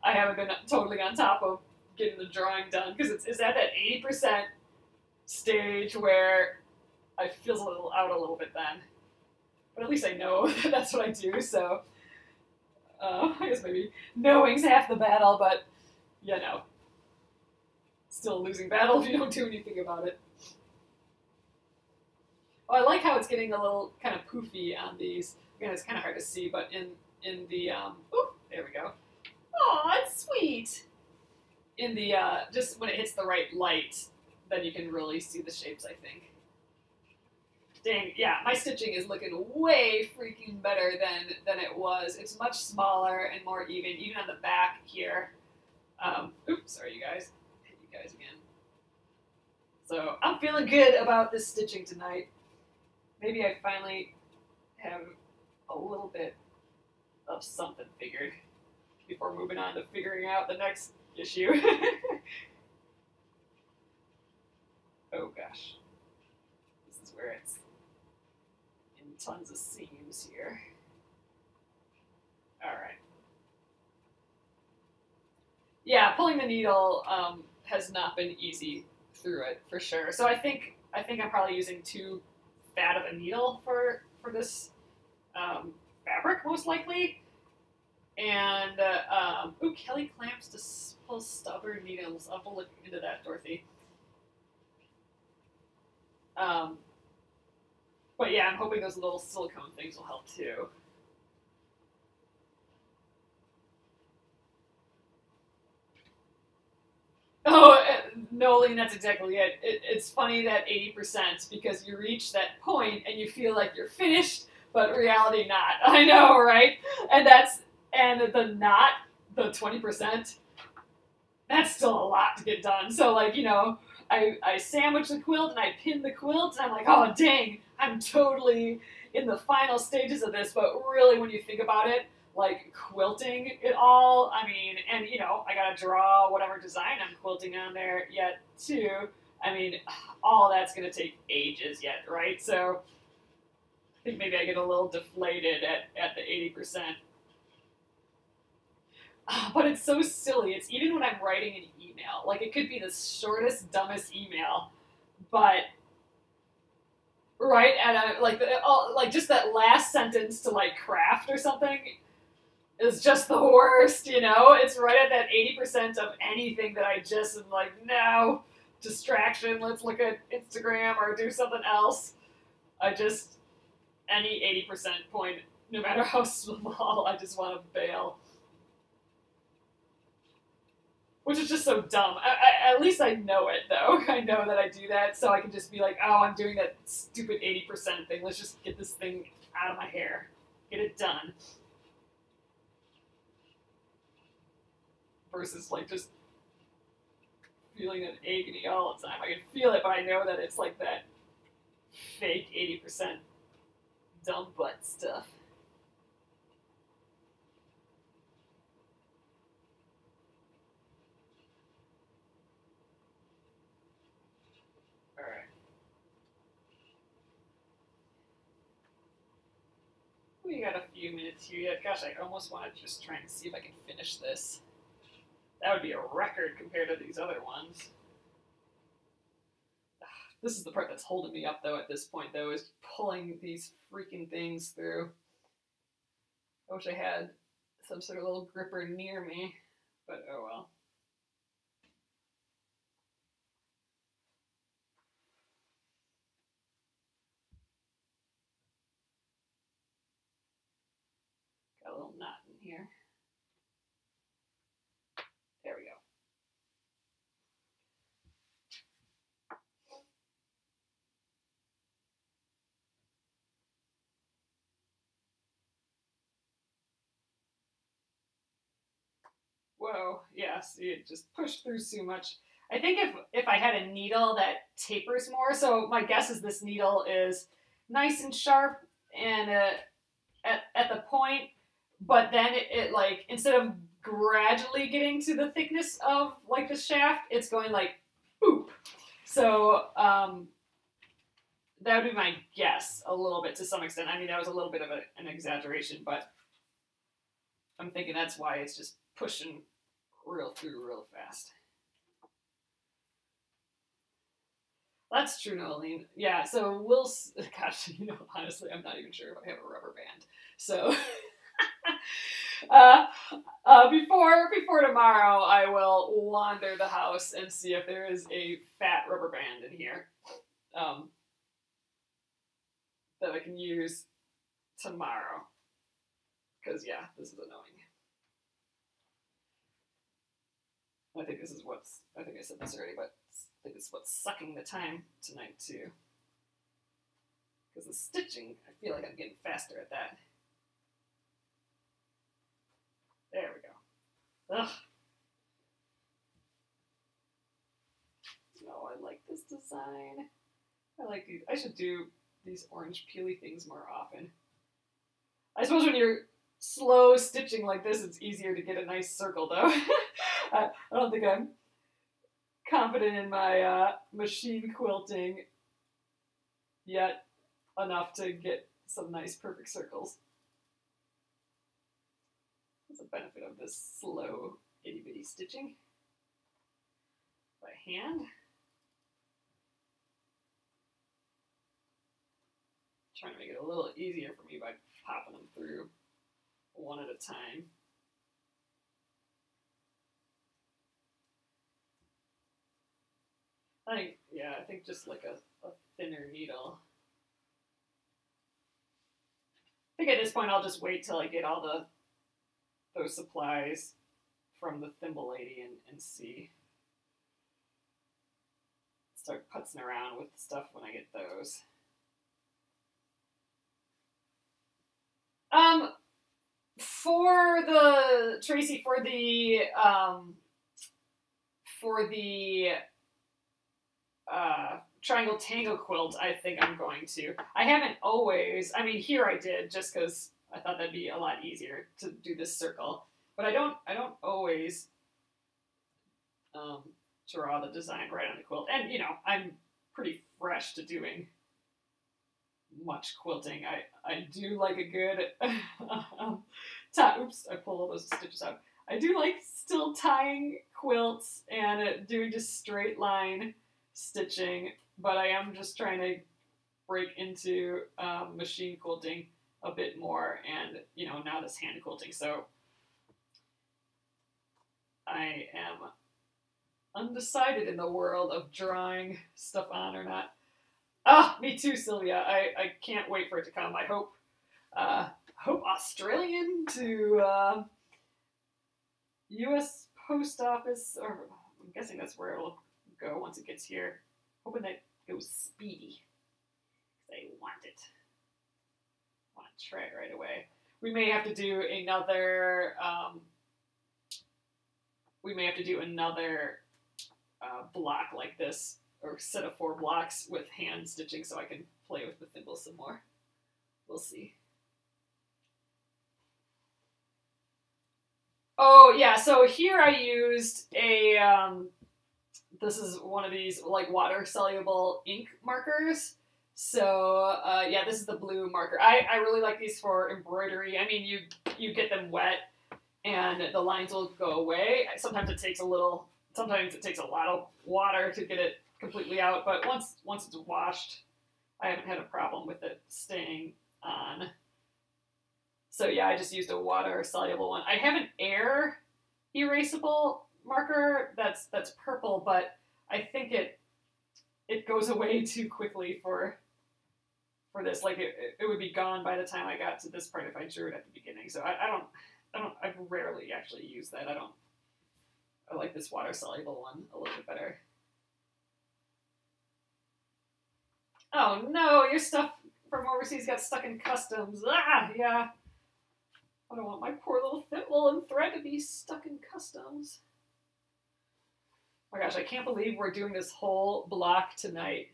S1: I haven't been totally on top of getting the drawing done, because it's at that 80% stage where I feel a little bit then. But at least I know that that's what I do, so I guess maybe knowing's half the battle, but still a losing battle if you don't do anything about it. Oh, I like how it's getting a little kind of poofy on these. Again, it's kind of hard to see, but in the there we go. Oh, it's sweet. In the just when it hits the right light, then you can really see the shapes, I think. Dang, yeah, my stitching is looking way freaking better than it was. It's much smaller and more even on the back here. Oops, sorry you guys. Hit you guys again. So I'm feeling good about this stitching tonight. Maybe I finally have a little bit of something figured before moving on to figuring out the next issue. Oh gosh. This is where it's in tons of seams here. Alright. Yeah, pulling the needle has not been easy through it, for sure. So I think I'm probably using too fat of a needle for this fabric, most likely. And, Kelly clamps to pull stubborn needles. I'll have to look into that, Dorothy. But yeah, I'm hoping those little silicone things will help too. Oh, Noeline, that's exactly it. It's funny that 80%, because you reach that point and you feel like you're finished, but reality not. I know, right? And the 20%, that's still a lot to get done. So like, I sandwich the quilt and I pin the quilt and I'm like, oh dang, I'm totally in the final stages of this. But really, when you think about it, like quilting it all, I mean, and I gotta draw whatever design I'm quilting on there yet too. I mean, all that's gonna take ages yet, right? So I think maybe I get a little deflated at the 80%. But it's so silly. It's even when I'm writing an email. Like, it could be the shortest, dumbest email, but right at like just that last sentence to like craft or something is just the worst. It's right at that 80% of anything that I just am like, no, distraction. Let's look at Instagram or do something else. Any 80% point, no matter how small, I just want to bail. Which is just so dumb. At least I know it, though. I know that I do that, so I can just be like, oh, I'm doing that stupid 80% thing. Let's just get this thing out of my hair. Get it done. Versus, like, just feeling an agony all the time. I can feel it, but I know that it's like that fake 80% dumb butt stuff. We got a few minutes here yet. Gosh, I almost want to just try and see if I can finish this. That would be a record compared to these other ones. This is the part that's holding me up, though, at this point, though, is pulling these freaking things through. I wish I had some sort of little gripper near me, but oh well. Got a little knot in here. There we go. Whoa, yeah, see, it just pushed through so much. I think if I had a needle that tapers more, so my guess is this needle is nice and sharp and at the point, but then it like, instead of gradually getting to the thickness of like the shaft, it's going like boop. So that would be my guess a little bit to some extent. I mean, that was a little bit of an exaggeration, but I'm thinking that's why it's just pushing through real fast. That's true, Nolene. Yeah, so gosh, honestly, I'm not even sure if I have a rubber band. So, before tomorrow, I will wander the house and see if there is a fat rubber band in here that I can use tomorrow. Because, yeah, this is annoying. I think I said this already, but I think it's what's sucking the time tonight, too. Because the stitching, I feel like I'm getting faster at that. There we go. Ugh. No, I like this design. I like these. I should do these orange peely things more often. I suppose when you're slow stitching like this, it's easier to get a nice circle, though. I don't think I'm confident in my machine quilting yet enough to get some nice perfect circles. That's a benefit of this slow itty bitty stitching by hand. Trying to make it a little easier for me by popping them through one at a time. I think just like a thinner needle. I think at this point I'll just wait till I get all those supplies from the thimble lady and see. Start putzing around with stuff when I get those. For the Tracy, for the Triangle Tango quilt, I think I'm going to. I haven't always. I mean, here I did just because I thought that'd be a lot easier to do this circle. But I don't always draw the design right on the quilt. And you know, I'm pretty fresh to doing much quilting. I do like a good oops, I pulled all those stitches out. I do like still tying quilts and doing just straight line stitching, but I am just trying to break into machine quilting a bit more, and you know, now this hand quilting. So I am undecided in the world of drawing stuff on or not. Ah, me too, Sylvia. I can't wait for it to come. I hope Australian to U.S. Post Office, or I'm guessing that's where it'll go once it gets here. Hoping that it goes speedy. I want it. I want to try it right away. We may have to do another. Block like this, or set of 4 blocks with hand stitching, so I can play with the thimble some more. We'll see. Oh yeah, so here I used a this is one of these like water soluble ink markers. So yeah, this is the blue marker. I really like these for embroidery. I mean, you get them wet and the lines will go away. Sometimes it takes a lot of water to get it completely out, but once it's washed, I haven't had a problem with it staying on. So yeah, I just used a water soluble one. I have an air erasable marker that's purple, but I think it goes away too quickly for this. Like it would be gone by the time I got to this part if I drew it at the beginning. So I rarely actually use that. I like this water soluble one a little bit better. Oh no, your stuff from overseas got stuck in customs. Ah, yeah. I don't want my poor little thimble and thread to be stuck in customs. Oh my gosh, I can't believe we're doing this whole block tonight.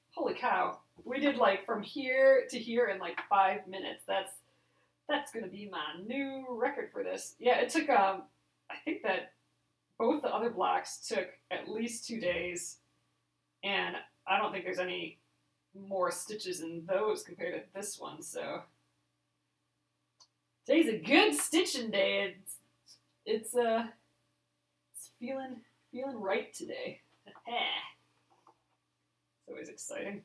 S1: Holy cow. We did like from here to here in like 5 minutes. That's gonna be my new record for this. Yeah, it took I think that both the other blocks took at least 2 days, and I don't think there's any more stitches in those compared to this one, so today's a good stitching day. It's feeling right today. It's always exciting.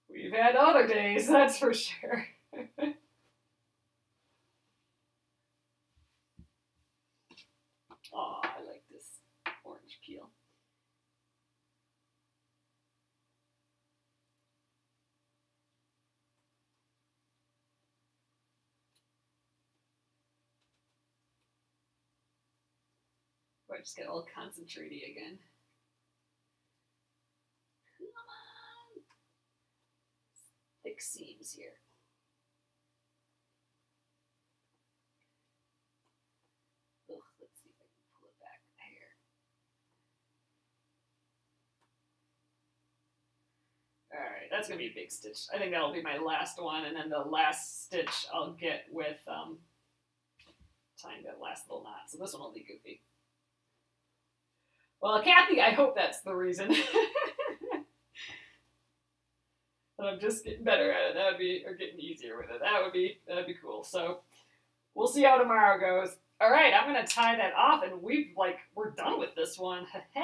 S1: We've had other days, that's for sure. Oh, I like this orange peel. Oh, I just get all concentrated again. Come on. Thick seams here. Ugh, let's see if I can pull it back here. Alright, that's going to be a big stitch. I think that'll be my last one, and then the last stitch I'll get with tying that last little knot. So this one will be goofy. Well, Kathy, I hope that's the reason. And I'm just getting better at it. Or getting easier with it. That'd be cool. So we'll see how tomorrow goes. All right, I'm gonna tie that off, and we're done with this one. All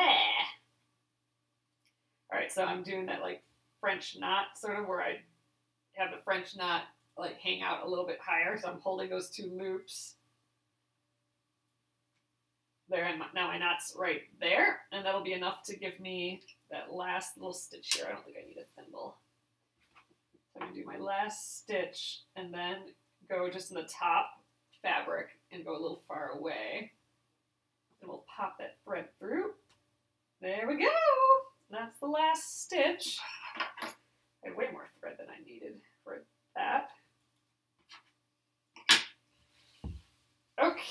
S1: right, so I'm doing that like French knot sort of, where I have the French knot like hang out a little bit higher. So I'm holding those 2 loops there, and now my knot's right there, and that'll be enough to give me that last little stitch here. I don't think I need a thimble. So I'm gonna do my last stitch and then go just in the top fabric and go a little far away. And we'll pop that thread through. There we go. That's the last stitch. I had way more thread than I needed for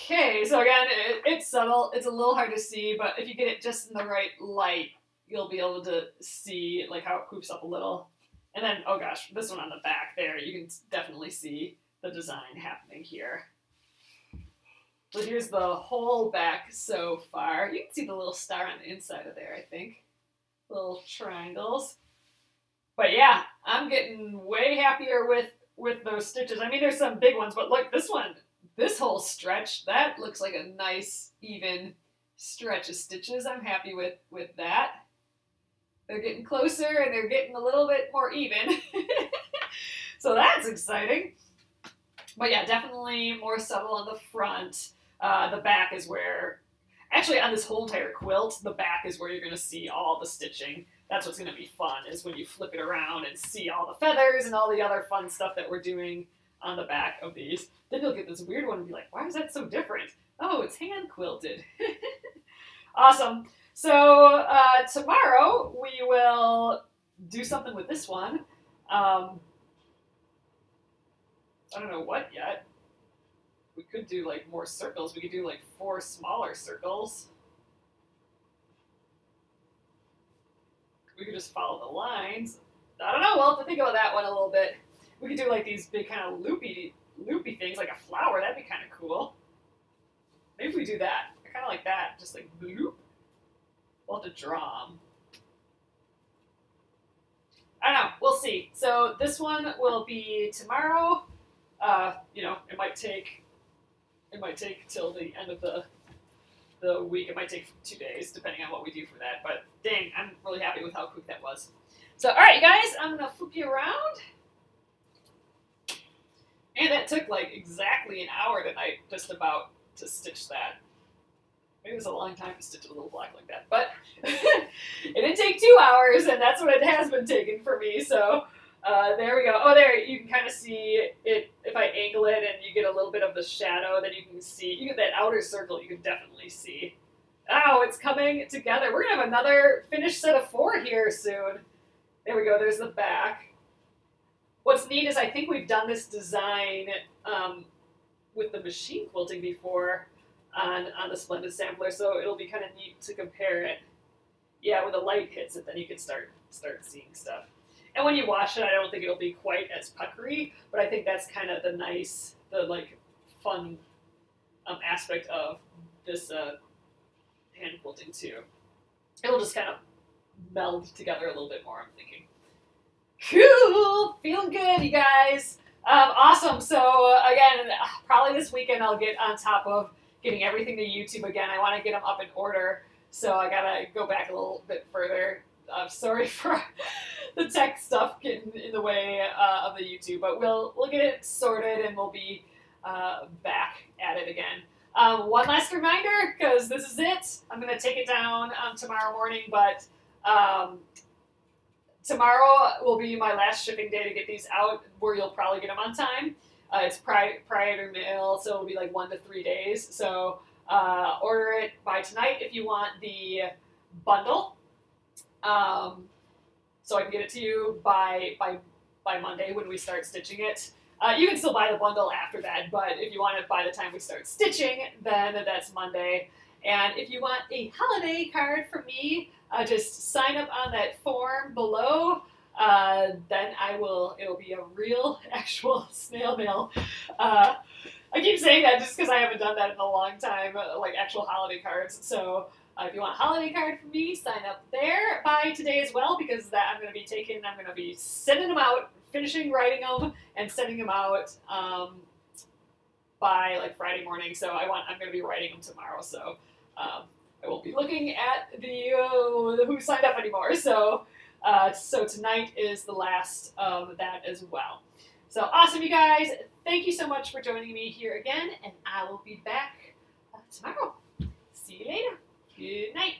S1: Okay, so again, it's subtle. It's a little hard to see, but if you get it just in the right light, you'll be able to see like how it poofs up a little. And then, oh gosh, this one on the back there, you can definitely see the design happening here. So here's the whole back so far. You can see the little star on the inside of there, I think. Little triangles. But yeah, I'm getting way happier with those stitches. I mean, there's some big ones, but look, this one, this whole stretch, that looks like a nice, even stretch of stitches. I'm happy with that. They're getting closer and they're getting a little bit more even. So that's exciting. But yeah, definitely more subtle on the front. The back is where, actually on this whole entire quilt, the back is where you're going to see all the stitching. That's what's going to be fun, is when you flip it around and see all the feathers and all the other fun stuff that we're doing on the back of these. Then you'll get this weird one and be like, why is that so different? Oh, it's hand quilted. Awesome. So tomorrow we will do something with this one. I don't know what yet. We could do like more circles. We could do like 4 smaller circles. We could just follow the lines. I don't know, we'll have to think about that one a little bit. We could do like these big kind of loopy things, like a flower. That'd be kind of cool. Maybe we do that. I kind of like that, just like bloop. We'll have to draw them. I don't know, we'll see. So this one will be tomorrow. You know, it might take till the end of the week. It might take 2 days, depending on what we do for that. But dang, I'm really happy with how quick that was. So, all right, guys, I'm gonna flip you around. And that took like exactly an hour tonight, just about, to stitch that. Maybe it was a long time to stitch a little block like that, but it didn't take 2 hours, and that's what it has been taking for me. So there we go. Oh, there, you can kind of see it. If I angle it and you get a little bit of the shadow, then you can see, you get that outer circle, you can definitely see. Oh, it's coming together. We're going to have another finished set of 4 here soon. There we go. There's the back. What's neat is I think we've done this design with the machine quilting before on the Splendid Sampler, so it'll be kind of neat to compare it. Yeah, when the light hits it, then you can start seeing stuff. And when you wash it, I don't think it'll be quite as puckery, but I think that's kind of the nice, the like fun aspect of this hand quilting too. It'll just kind of meld together a little bit more, I'm thinking. Cool! Feeling good, you guys. Awesome. So again, probably this weekend I'll get on top of getting everything to YouTube again. I want to get them up in order, so I gotta go back a little bit further. I'm sorry for the tech stuff getting in the way of the YouTube, but we'll get it sorted and we'll be back at it again. One last reminder, because this is it. I'm going to take it down tomorrow morning, but tomorrow will be my last shipping day to get these out, where you'll probably get them on time. It's prior mail, so it'll be like 1 to 3 days. So order it by tonight if you want the bundle. So I can get it to you by Monday when we start stitching it. You can still buy the bundle after that, but if you want it by the time we start stitching, then that's Monday. And if you want a holiday card from me, just sign up on that form below. Then it'll be a real, actual snail mail. I keep saying that just because I haven't done that in a long time, like actual holiday cards. So if you want a holiday card from me, sign up there by today as well, because I'm going to be sending them out, finishing writing them, and sending them out by like Friday morning. So I'm going to be writing them tomorrow. So I won't be looking at the who signed up anymore. So so tonight is the last of that as well. So awesome, you guys. Thank you so much for joining me here again, and I will be back tomorrow. See you later. Good night.